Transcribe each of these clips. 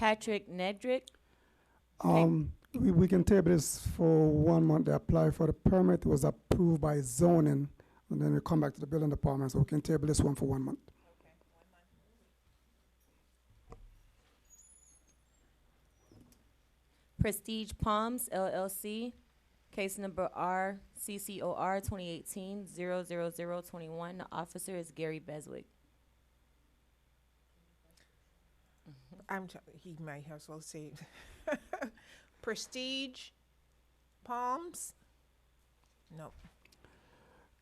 Patrick Nedrick. We can table this for 1 month. They apply for the permit. It was approved by zoning, and then we come back to the building department. So we can table this one for 1 month. Prestige Palms LLC, case number RCCOR 2018-00021. The officer is Gary Beswick. He might as well say Prestige Palms. No.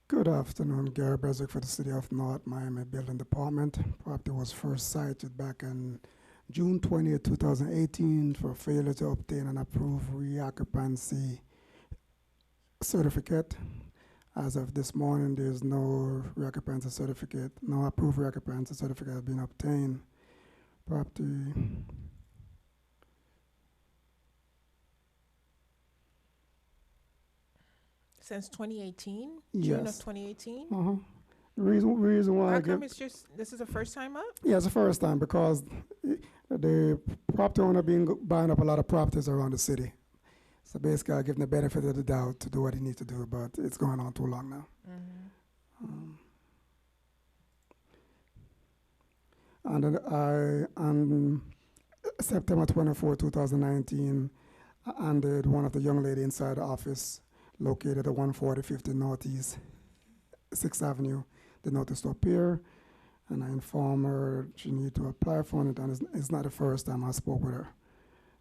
Good afternoon, Gary Beswick for the City of North Miami Building Department. Property was first cited back in June 20th, 2018 for failure to obtain an approved reoccupancy certificate. As of this morning, there's no reoccupancy certificate, no approved reoccupancy certificate has been obtained. Property Since 2018? Yes. June of 2018? Reason why How come it's just, this is the first time up? Yeah, it's the first time because the property owner buying up a lot of properties around the city. So basically, I give him the benefit of the doubt to do what he needs to do, but it's going on too long now. And then on September 24, 2019, I handed one of the young lady inside the office located at 14050 Northeast 6th Avenue the notice to appear, and I informed her she needed to apply for it, and it's not the first time I spoke with her.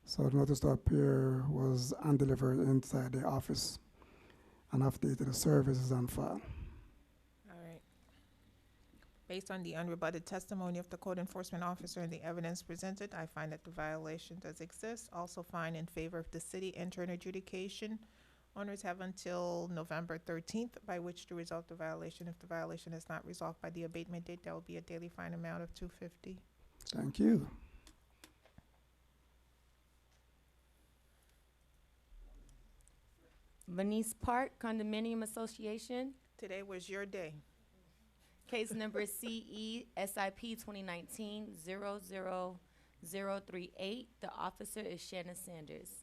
So the notice to appear was undelivered inside the office, and updated the service is on file. All right. Based on the unrebutted testimony of the code enforcement officer and the evidence presented, I find that the violation does exist. Also find in favor of the city enter an adjudication. Owners have until November 13th by which to resolve the violation. If the violation is not resolved by the abatement date, there will be a daily fine amount of $250. Thank you. Venice Park Condominium Association, Today was your day. case number CESIP 2019-00038. The officer is Shannon Sanders.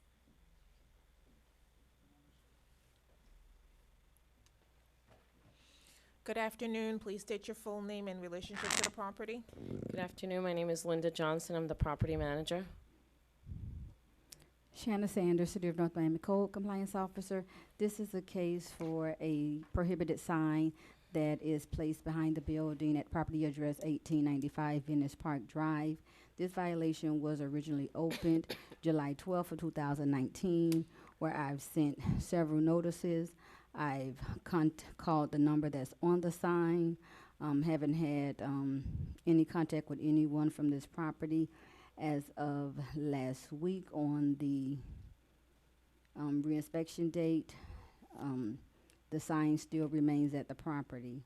Good afternoon. Please state your full name and relationship to the property. Good afternoon. My name is Linda Johnson. I'm the property manager. Shanna Sanders, City of North Miami Code Compliance Officer. This is a case for a prohibited sign that is placed behind the building at property address 1895 Venice Park Drive. This violation was originally opened July 12th of 2019, where I've sent several notices. I've called the number that's on the sign. Haven't had any contact with anyone from this property. As of last week on the reinspection date, the sign still remains at the property.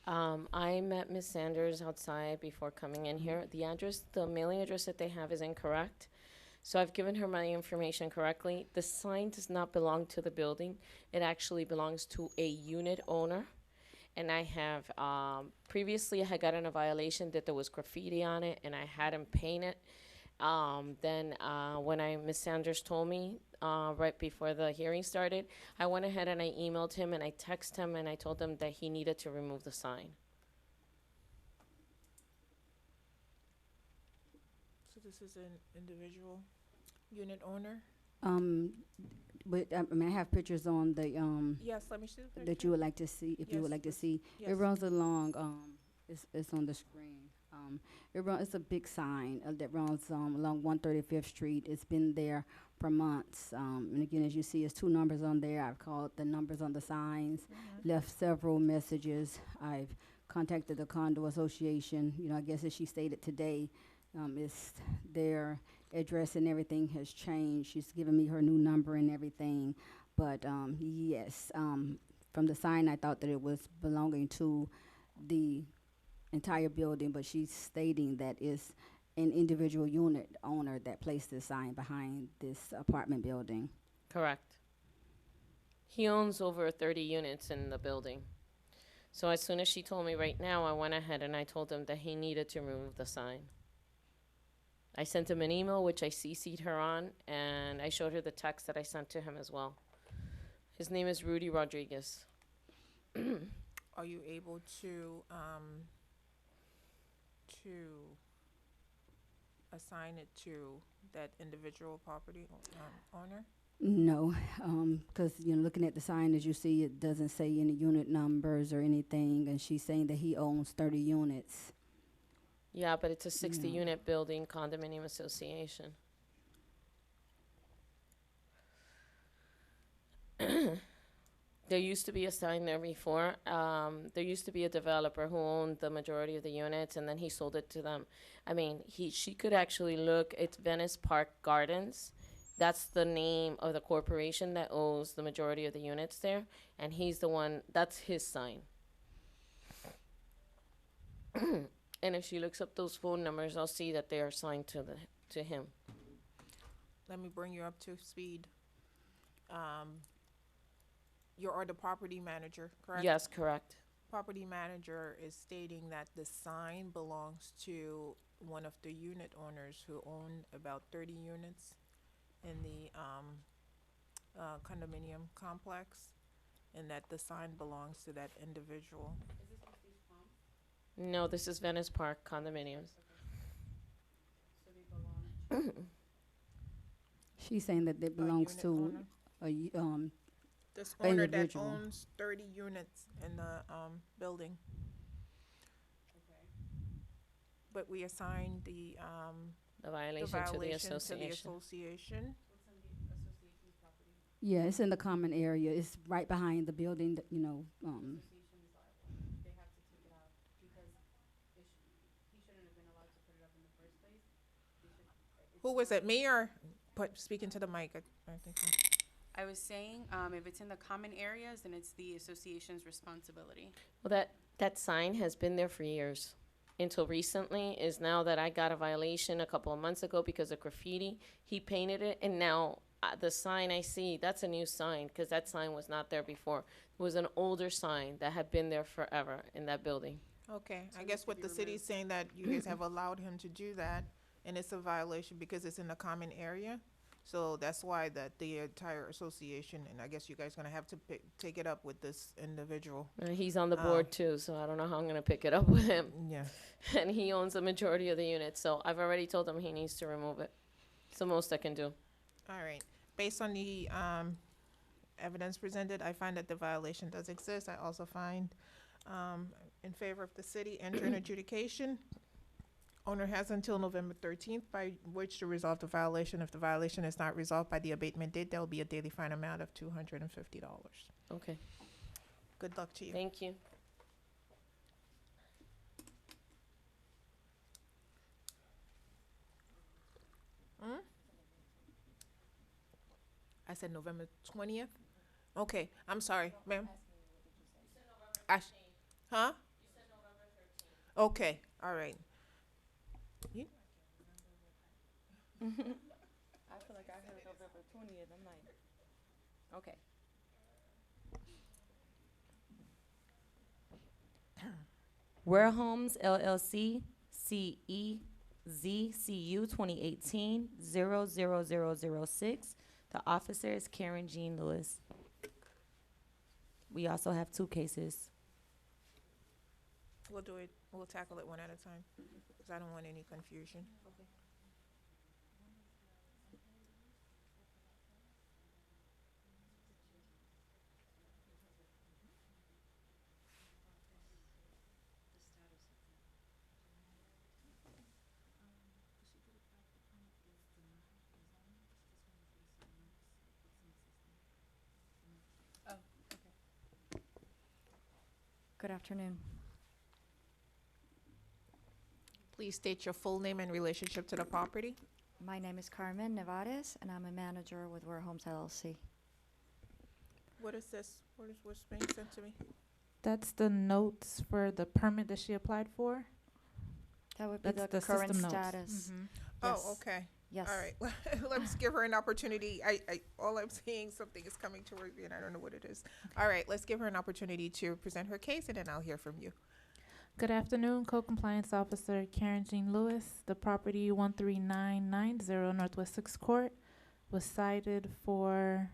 I met Ms. Sanders outside before coming in here. The address, the mailing address that they have is incorrect. So I've given her my information correctly. The sign does not belong to the building. It actually belongs to a unit owner. And I have, previously I had gotten a violation that there was graffiti on it and I had him paint it. Then when Ms. Sanders told me right before the hearing started, I went ahead and I emailed him and I texted him and I told him that he needed to remove the sign. So this is an individual unit owner? But I mean, I have pictures on the Yes, let me see the picture. that you would like to see, if you Yes, would like to let's- see. yes. It runs along, it's on the screen. It's a big sign that runs along 135th Street. It's been there for months. And again, as you see, it's two numbers on there. I've called the numbers on the signs, left several messages. I've contacted the condo association. You know, I guess as she stated today, it's their address and everything has changed. She's given me her new number and everything. But yes, from the sign, I thought that it was belonging to the entire building, but she's stating that it's an individual unit owner that placed this sign behind this apartment building. Correct. He owns over 30 units in the building. So as soon as she told me right now, I went ahead and I told him that he needed to remove the sign. I sent him an email, which I CC'd her on, and I showed her the text that I sent to him as well. His name is Rudy Rodriguez. Are you able to assign it to that individual property owner? No, because, you know, looking at the sign, as you see, it doesn't say any unit numbers or anything, and she's saying that he owns 30 units. Yeah, but it's a 60 No. unit building condominium association. There used to be a sign there before. There used to be a developer who owned the majority of the units, and then he sold it to them. I mean, she could actually look. It's Venice Park Gardens. That's the name of the corporation that owns the majority of the units there, and he's the one. That's his sign. And if she looks up those phone numbers, I'll see that they are signed to him. Let me bring you up to speed. You are the property manager, correct? Yes, correct. Property manager is stating that the sign belongs to one of the unit owners who own about 30 units in the condominium complex, and that the sign belongs to that individual. No, this is Venice Park condominiums. She's saying that it belongs unit to owner? This An owner that individual. owns 30 units in the building. But we assigned the The violation to the violation to the association. association. yeah, it's in the common area. It's right behind the building, that, you know, Who was it, me or, speaking to the mic? I think I was saying, if it's in the common areas, then it's the association's responsibility. Well, that sign has been there for years. Until recently is now that I got a violation a couple of months ago because of graffiti. He painted it, and now the sign I see, that's a new sign because that sign was not there before. It was an older sign that had been there forever in that building. Okay, So I it guess needs to what be the city's removed. saying that you guys have allowed him to do that, and it's a violation because it's in the common area. So that's why that the entire association, and I guess you guys gonna have to take it up with this individual. He's on the Oh. board too, so I don't know how I'm gonna pick it up with him. Yeah. And he owns the majority of the units, so I've already told him he needs to remove it. It's the most I can do. All right. Based on the evidence presented, I find that the violation does exist. I also find in favor of the city, enter an adjudication. Owner has until November 13th by which to resolve the violation. If the violation is not resolved by the abatement date, there will be a daily fine amount of $250. Okay, Good luck to you. thank you. I said November 20th? Okay, I'm sorry, ma'am. Huh? Okay, all right. I feel like I heard November 20th. I'm like, okay. Ware Homes LLC, CEZCU 2018-00006. The officer is Karen Jean Lewis. We also have 2 cases. We'll do it, we'll tackle it one at a time, because I don't want any confusion. Good afternoon. Please state your full name and relationship to the property. My name is Carmen Nevares, and I'm a manager with Ware Homes LLC. What is this? What's being sent to me? That's the notes for the permit that she applied for. That would be That's the the current system notes. status. Oh, Yes. okay. Yes. All right. Let's give her an opportunity. All I'm seeing, something is coming towards me, and I don't know what it is. All right, let's give her an opportunity to present her case, and then I'll hear from you. Good afternoon, Code Compliance Officer Karen Jean Lewis. The property 13990 Northwest 6th Court was cited for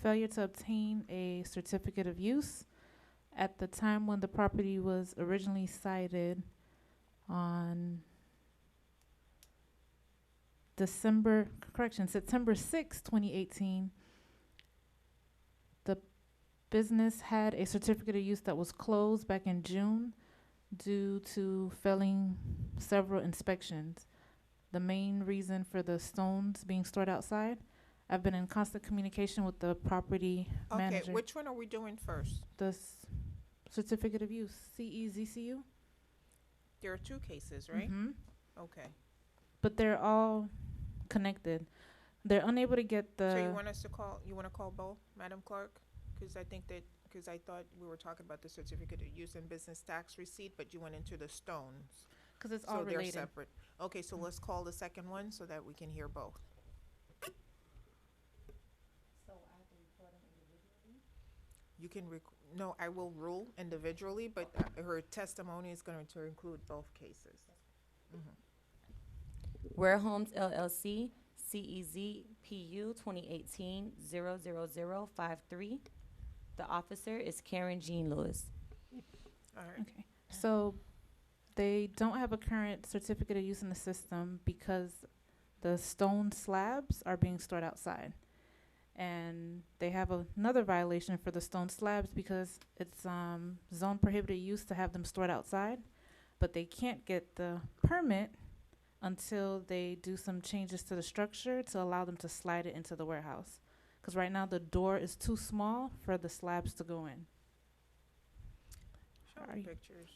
failure to obtain a certificate of use. At the time when the property was originally cited on September 6, 2018, the business had a certificate of use that was closed back in June due to failing several inspections. The main reason for the stones being stored outside, I've been in constant communication with the property Okay, manager. which one are we doing first? The certificate of use, CEZCU. There are two cases, right? Mhm. Okay. But they're all connected. They're unable to get the. So you want us to call, you want to call both, Madam Clerk? Because I think that, because I thought we were talking about the certificate of use and business tax receipt, but you went into the stones. Because it's all So they're related. separate. Okay, so let's call the second one so that we can hear both. You can no, I will rule individually, but her testimony is going to include both cases. Ware Homes LLC, CEZPU 2018-00053. The officer is Karen Jean Lewis. All right. Okay. So they don't have a current certificate of use in the system because the stone slabs are being stored outside. And they have another violation for the stone slabs because it's zone prohibited use to have them stored outside. But they can't get the permit until they do some changes to the structure to allow them to slide it into the warehouse. Because right now the door is too small for the slabs to go in. Show Sorry. the pictures.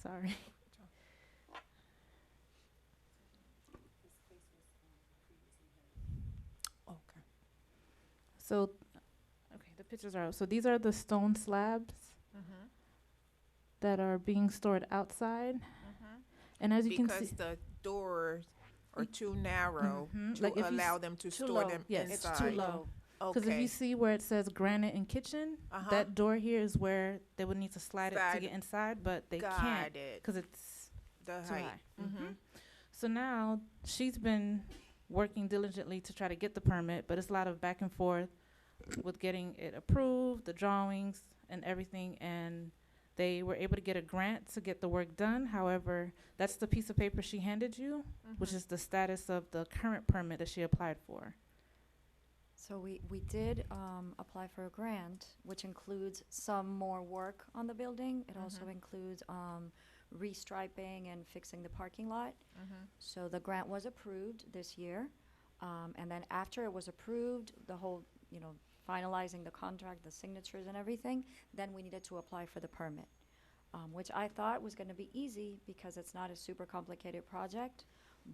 Sorry. Okay. So, okay, the pictures are out. So these are the stone slabs Mm-hmm. that are being stored outside. Mm-hmm. And as you can Because see, the doors are too narrow Mhm. to Like if you allow s- them to Too store low. them Yes, It's inside. too low. because if Okay. you see where it says granite and kitchen, Uh-huh. that door here is where they would need to slide it to Slide. get inside, but they Got can't it. because it's The too height. high. Mm-hmm. So now she's been working diligently to try to get the permit, but it's a lot of back and forth with getting it approved, the drawings and everything, and they were able to get a grant to get the work done. However, that's the piece of paper she handed you, which is the status of the current permit that she applied for. So we did apply for a grant, which includes some more work on the building. It also includes restriping and fixing the parking lot. Mm-hmm. So the grant was approved this year. And then after it was approved, the whole, finalizing the contract, the signatures and everything, then we needed to apply for the permit, which I thought was going to be easy because it's not a super complicated project.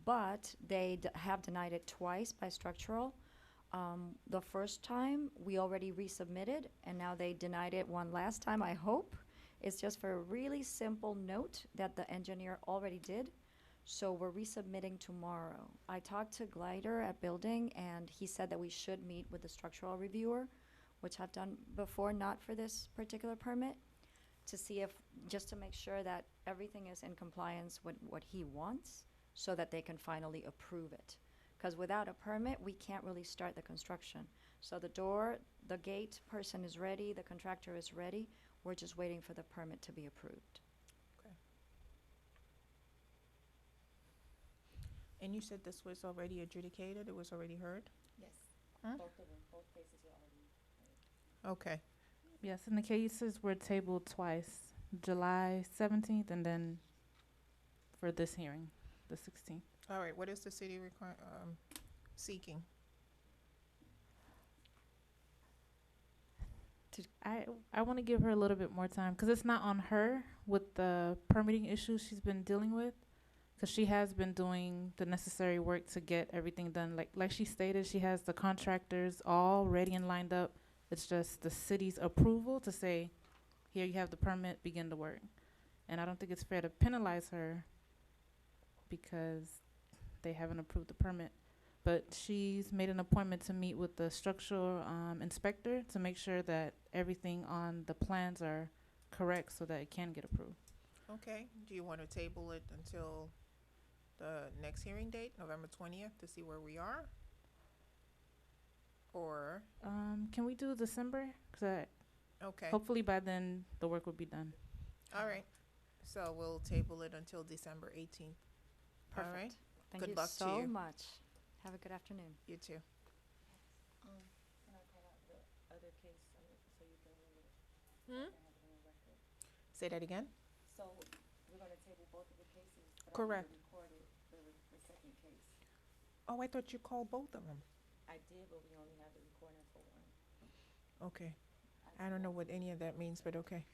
But they have denied it twice by structural. The first time, we already resubmitted, and now they denied it one last time, I hope. It's just for a really simple note that the engineer already did. So we're resubmitting tomorrow. I talked to Glider at Building, and he said that we should meet with the structural reviewer, which I've done before, not for this particular permit, to see just to make sure that everything is in compliance with what he wants, so that they can finally approve it. Because without a permit, we can't really start the construction. So the gate person is ready, the contractor is ready. We're just waiting for the permit to be approved. And you said this was already adjudicated? It was already heard? Yes. Huh? Both of them, both cases were already. Okay. Yes, and the cases were tabled twice, July 17th and then for this hearing, the 16th. All right. What is the city seeking? I want to give her a little bit more time because it's not on her with the permitting issues she's been dealing with, because she has been doing the necessary work to get everything done. Like she stated, she has the contractors all ready and lined up. It's just the city's approval to say, here you have the permit, begin the work. And I don't think it's fair to penalize her because they haven't approved the permit. But she's made an appointment to meet with the structural inspector to make sure that everything on the plans are correct so that it can get approved. Okay, do you want to table it until the next hearing date, November 20th, to see where we are? Or, Can we do December? Cause okay, hopefully by then the work will be done. all right. So we'll table it until December 18th. All right, Perfect. Thank Good you luck to so you. much. Have a good afternoon. you too. Say that again? So we're gonna table both of the cases, but Correct. recorded the second case. Oh, I thought you called both of them. I did, but we only have the recording for one. Okay. I don't know what any of that means, but okay.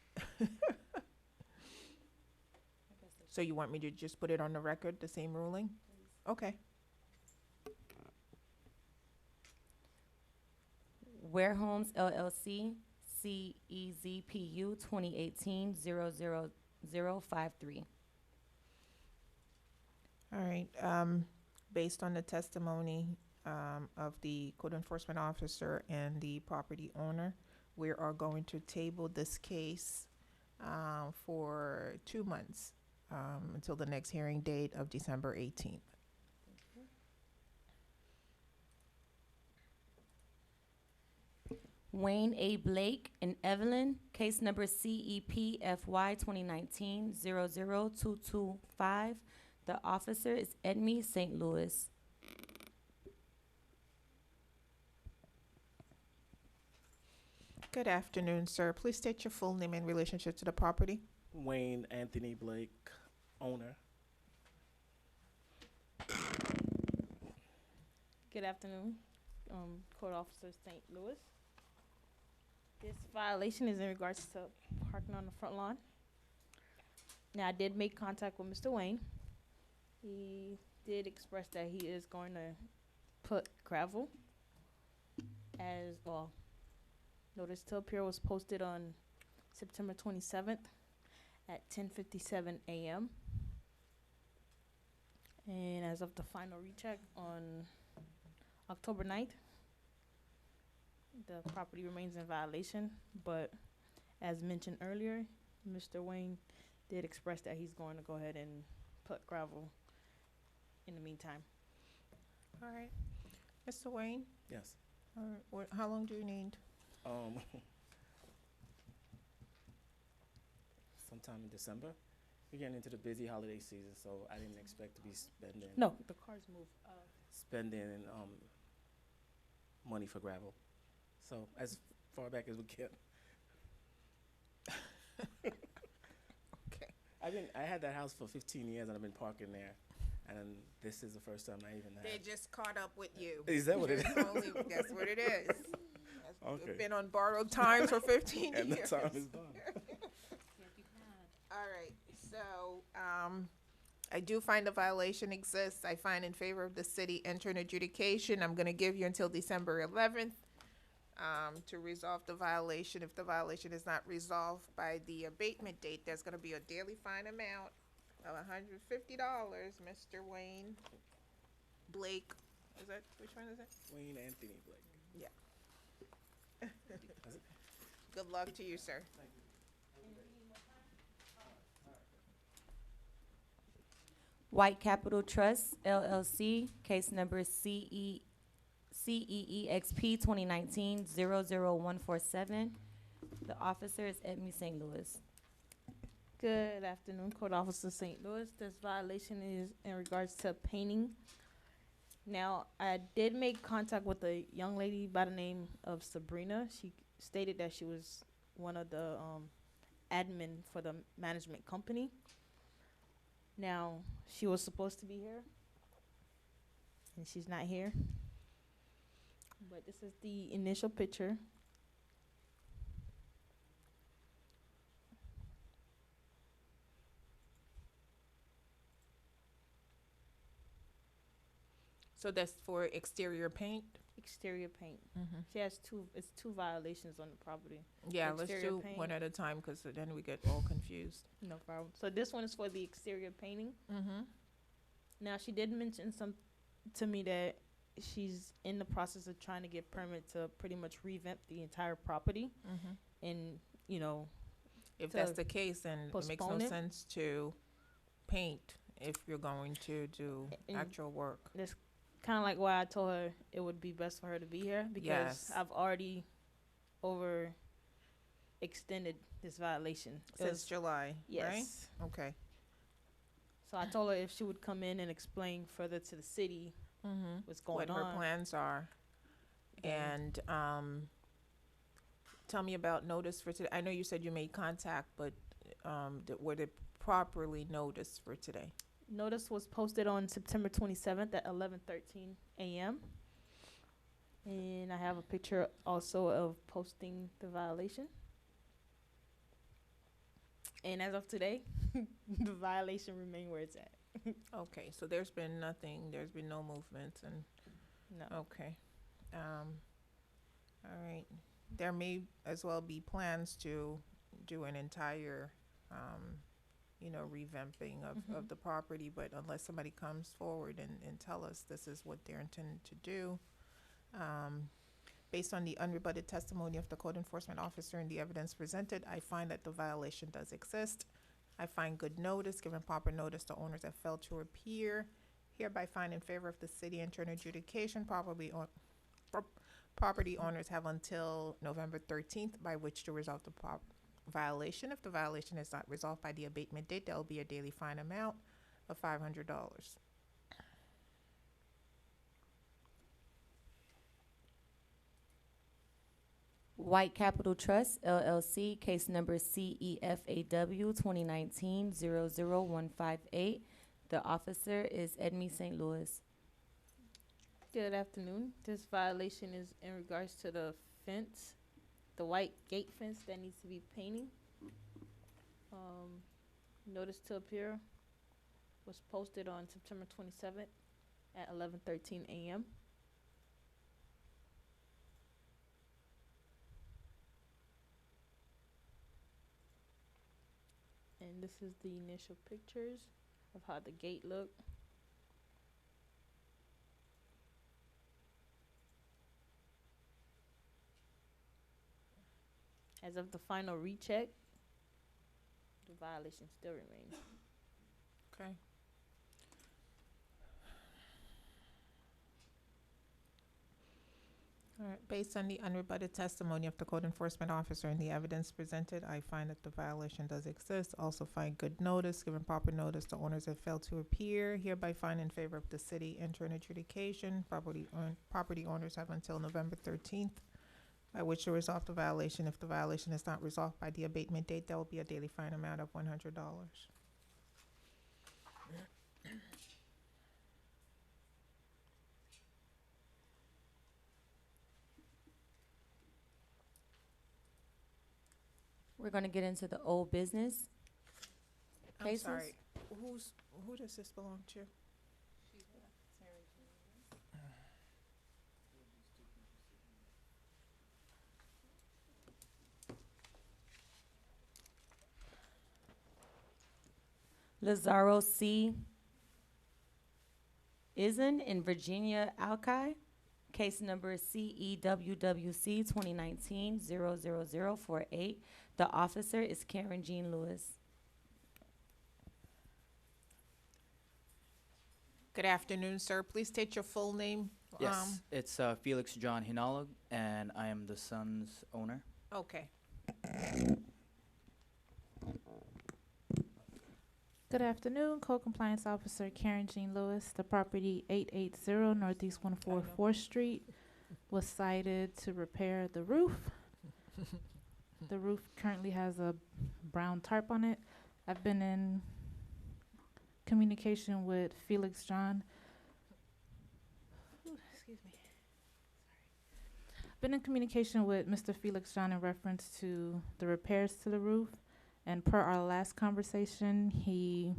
So you want me to just put it on the record, the same ruling? Okay. Ware Homes LLC, CEZPU 2018-00053. All right, based on the testimony, of the code enforcement officer and the property owner, we are going to table this case, for 2 months, until the next hearing date of December 18th. Wayne A. Blake and Evelyn, case number CEPFY 2019-00225. The officer is Edme St. Louis. Good afternoon, sir. Please state your full name and relationship to the property. Wayne Anthony Blake, owner. Good afternoon, Court Officer St. Louis. This violation is in regards to parking on the front lawn. Now, I did make contact with Mr. Wayne. He did express that he is going to put gravel as well. Notice to appear was posted on September 27th at 10:57 a.m. And as of the final recheck on October 9th, the property remains in violation, but as mentioned earlier, Mr. Wayne did express that he's going to go ahead and put gravel in the meantime. All right. Mr. Wayne? Yes. All right. How long do you need? Sometime in December. We're getting into the busy holiday season, so I didn't expect to be spending No, the cars move. spending money for gravel. So as far back as we can. Okay. I had that house for 15 years and I've been parking there, and this is the first time I even They had. just caught up with you. Is that what it is? That's what it is. Okay. We've been on borrowed time for 15 And the years. time is done. All right, so, I do find a violation exists. I find in favor of the city enter an adjudication. I'm gonna give you until December 11th, to resolve the violation. If the violation is not resolved by the abatement date, there's gonna be a daily fine amount of $150, Mr. Wayne Blake. Is that, which one is it? Wayne Anthony Blake. Good luck to you, sir. White Capital Trust LLC, case number CEEXP 2019-00147. The officer is Edme St. Louis. Good afternoon, Court Officer St. Louis. This violation is in regards to painting. Now, I did make contact with a young lady by the name of Sabrina. She stated that she was one of the admin for the management company. Now, she was supposed to be here, and she's not here. But this is the initial picture. So that's for exterior paint? Exterior paint. Mm-hmm. She has it's two violations on the property. Yeah, let's Exterior do paint. one at a time, because then we get all confused. No problem. So this one is for the exterior painting. Mm-hmm. Now, she did mention to me that she's in the process of trying to get permit to pretty much revamp the entire property Mm-hmm. and, you know, If to that's the case, then it makes no postpone it? sense to paint if you're going to do And- actual work. That's kind of like why I told her it would be best for her to be here because Yes. I've already over extended this violation. It Since was- July, right? yes. Okay. So I told her if she would come in and explain further to the city Mm-hmm. what's going What on. her plans are. then- And tell me about notice for today. I know you said you made contact, but were they properly noticed for today? Notice was posted on September 27th at 11:13 a.m. And I have a picture also of posting the violation. And as of today, the violation remain where it's at. Okay, so there's been nothing, there's been no movement and, No. okay. All right. There may as well be plans to do an entire, revamping of the property, but unless somebody comes forward and tell us this is what they're intending to do, based on the unrebutted testimony of the code enforcement officer and the evidence presented, I find that the violation does exist. I find good notice, given proper notice to owners that failed to appear. Hereby find in favor of the city enter an adjudication. Property owners have until November 13th by which to resolve the violation. If the violation is not resolved by the abatement date, there will be a daily fine amount of $500. White Capital Trust LLC, case number CEFAW 2019-00158. The officer is Edme St. Louis. Good afternoon. This violation is in regards to the fence, the white gate fence that needs to be painting. Notice to appear was posted on September 27th at 11:13 a.m. And this is the initial pictures of how the gate looked. As of the final recheck, the violation still remains. Okay. All right, based on the unrebutted testimony of the code enforcement officer and the evidence presented, I find that the violation does exist. Also find good notice, given proper notice to owners that failed to appear. Hereby find in favor of the city enter an adjudication. Property owners have until November 13th by which to resolve the violation. If the violation is not resolved by the abatement date, there will be a daily fine amount of $100. We're gonna get into the old business I'm cases. sorry, who does this belong to? Lazaro C. Isin and Virginia Alki, case number CEWWC 2019-00048. The officer is Karen Jean Lewis. Good afternoon, sir. Please state your full name. Yes, it's Felix John Hinalog, and I am the son's owner. Okay. Good afternoon, Code Compliance Officer Karen Jean Lewis. The property 880 Northeast 144th Street was cited to repair the roof. The roof currently has a brown tarp on it. I've been in communication with Felix John. Excuse me. Sorry. Been in communication with Mr. Felix John in reference to the repairs to the roof. And per our last conversation, he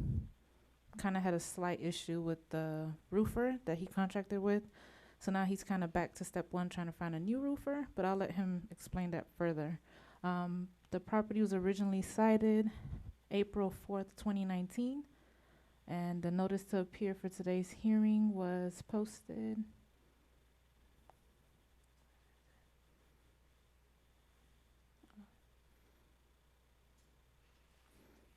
kind of had a slight issue with the roofer that he contracted with. So now he's kind of back to step one, trying to find a new roofer, but I'll let him explain that further. The property was originally cited April 4th, 2019, and the notice to appear for today's hearing was posted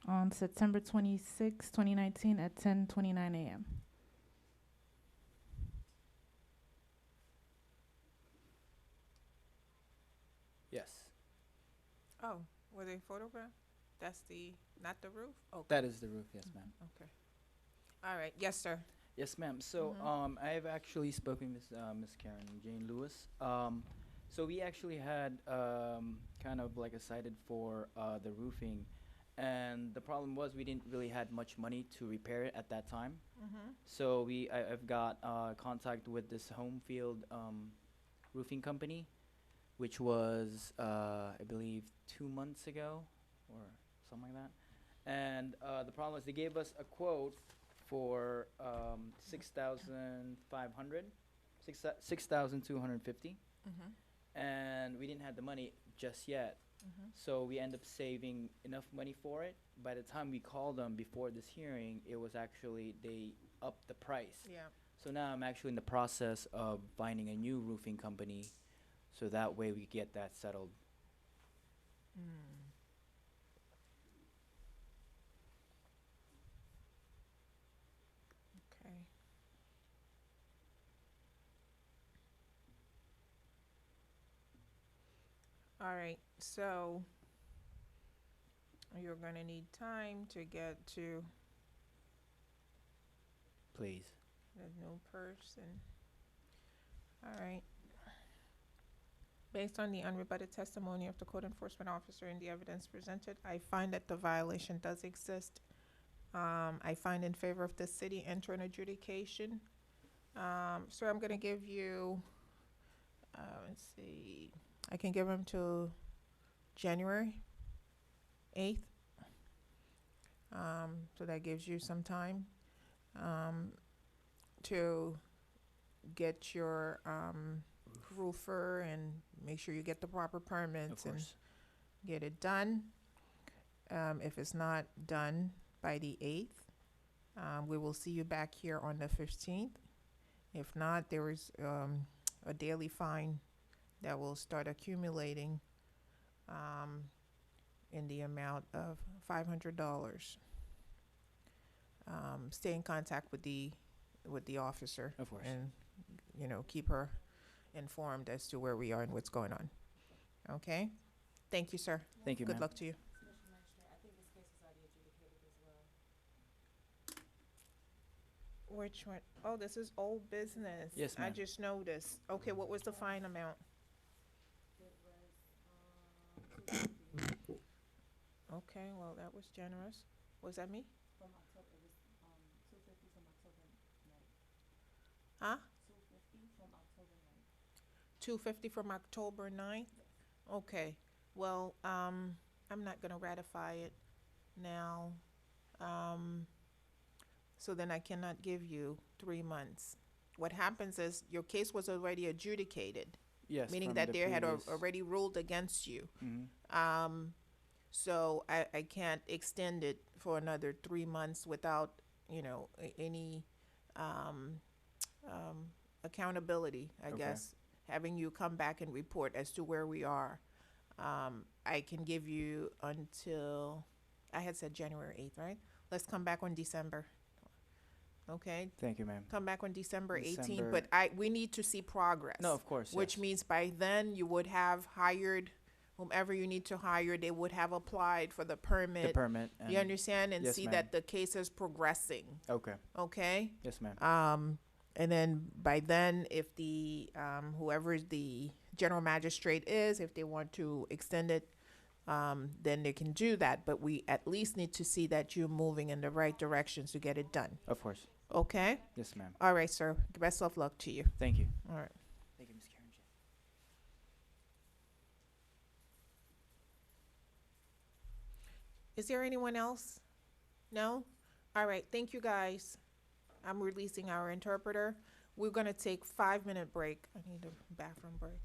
on September 26, 2019 at 10:29 a.m. Yes, Oh, were they photographed? That's not the roof? Okay. that is the roof. Yes, ma'am. Okay. All right, yes, sir. Yes, ma'am. So, Mhm. I have actually spoken with Miss Karen Jane Lewis. So we actually had kind of like a cited for the roofing, and the problem was we didn't really had much money to repair it at that time. Mhm. So I've got contact with this Homefield roofing company, which was I believe 2 months ago or something like that. And the problem was they gave us a quote for 6,500, 6,250, Mhm. and we didn't have the money just yet. Mhm. So we end up saving enough money for it. By the time we called them before this hearing, it was actually they upped the price. Yeah. So now I'm actually in the process of finding a new roofing company, so that way we get that settled. Mm. Okay. All right, so you're gonna need time to get to Please. the new person. All right. Based on the unrebutted testimony of the code enforcement officer and the evidence presented, I find that the violation does exist. I find in favor of the city enter an adjudication. So I'm gonna give you, let's see, I can give them till January 8th. So that gives you some time, to get your, roofer and make sure you get the proper Of permits and course. get it done. If it's not done by the 8th, we will see you back here on the 15th. If not, there is a daily fine that will start accumulating in the amount of $500. Stay in contact with the officer. Of course. And, keep her informed as to where we are and what's going on. Okay? Thank you, sir. Thank you, Good ma'am. luck to you. Which one? Oh, this is old business. Yes, I ma'am. just noticed. Okay, what was the fine amount? Okay, well, that was generous. Was that me? Huh? $250 from October 9th? Okay, well, I'm not gonna ratify it now. So then I cannot give you 3 months. What happens is your case was already adjudicated, Yes. meaning from that the they had previous- already ruled against you. Mhm. So I can't extend it for another 3 months without, any accountability, I Okay. guess. Having you come back and report as to where we are. I can give you until, I had said January 8th, right? Let's come back on December. Okay? Thank you, ma'am. Come back on December 18th, December- but we need to see progress. No, of course. Which yes. means by then you would have hired whomever you need to hire. They would have applied for the permit. The permit. You understand? And yes, see ma'am. that the case is progressing. Okay. Okay? Yes, ma'am. And then by then, if the whoever the general magistrate is, if they want to extend it, then they can do that. But we at least need to see that you're moving in the right directions to get it done. Of course. Okay? Yes, ma'am. All right, sir. Best of luck to you. Thank you. All right. Thank you, Ms. Karen. Is there anyone else? No? All right. Thank you, guys. I'm releasing our interpreter. We're going to take 5-minute break. I need a bathroom break.